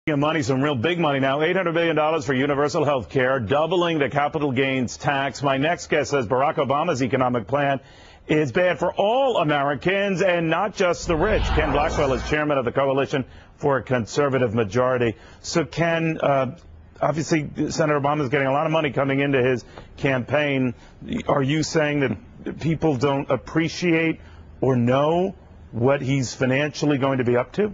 Money, some real big money now. $800 billion for universal health care, doubling the capital gains tax. My next guest says Barack Obama's economic plan is bad for all Americans and not just the rich. Ken Blackwell is chairman of the Coalition for a Conservative Majority. So, Ken, obviously Senator Obama is getting a lot of money coming into his campaign. Are you saying that people don't appreciate or know what he's financially going to be up to?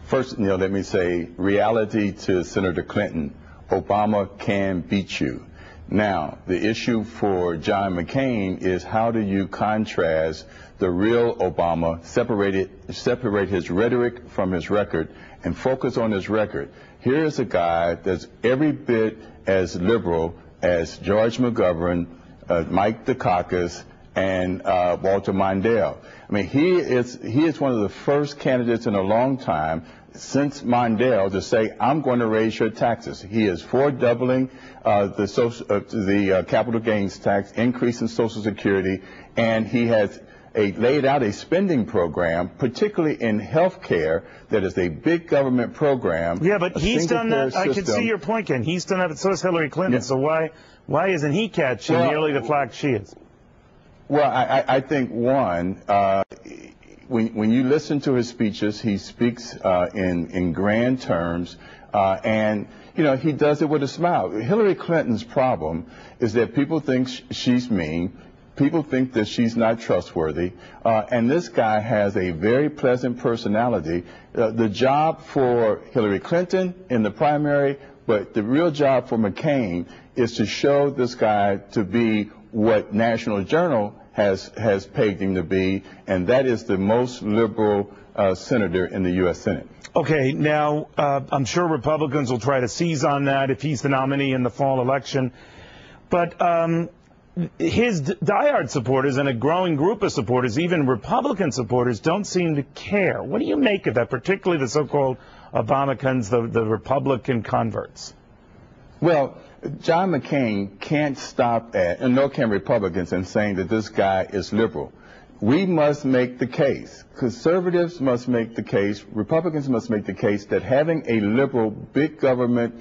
First, let me say, reality to Senator Clinton, Obama can beat you. Now, the issue for John McCain is how do you contrast the real Obama, separate his rhetoric from his record, and focus on his record. Here is a guy that's every bit as liberal as George McGovern, Mike Dukakis, and Walter Mondale. I mean, he is one of the first candidates in a long time since Mondale to say, I'm going to raise your taxes. He is for doubling the capital gains tax, increasing Social Security, and he has laid out a spending program, particularly in health care, that is a big government program. Yeah, but he's done that. I can see your point, Ken. He's done that, so is Hillary Clinton. Yeah. So why isn't he catching nearly the flack she is? Well, I think, one, when you listen to his speeches, he speaks in grand terms, and, he does it with a smile. Hillary Clinton's problem is that people think she's mean, people think that she's not trustworthy, and this guy has a very pleasant personality. The job for Hillary Clinton in the primary, but the real job for McCain is to show this guy to be what National Journal has pegged him to be, and that is the most liberal senator in the U.S. Senate. Okay, now, I'm sure Republicans will try to seize on that if he's the nominee in the fall election. But his diehard supporters and a growing group of supporters, even Republican supporters, don't seem to care. What do you make of that, particularly the so-called Obamacans, the Republican converts? Well, John McCain can't stop at, and nor can Republicans, in saying that this guy is liberal. We must make the case. Conservatives must make the case. Republicans must make the case that having a liberal big government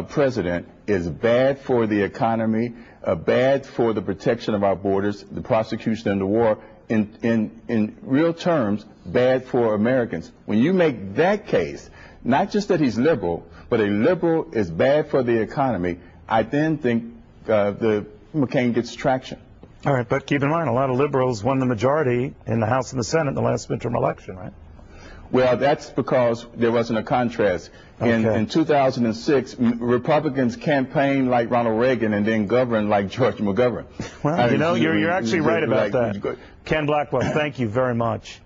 president is bad for the economy, bad for the protection of our borders, the prosecution and the war. In real terms, bad for Americans. When you make that case, not just that he's liberal, but a liberal is bad for the economy, I then think the McCain gets traction. All right, but keep in mind, a lot of liberals won the majority in the House and the Senate in the last midterm election, right? Well, that's because there wasn't a contrast. In 2006, Republicans campaigned like Ronald Reagan and then governed like George McGovern. Well, you're actually right about that. Ken Blackwell, thank you very much.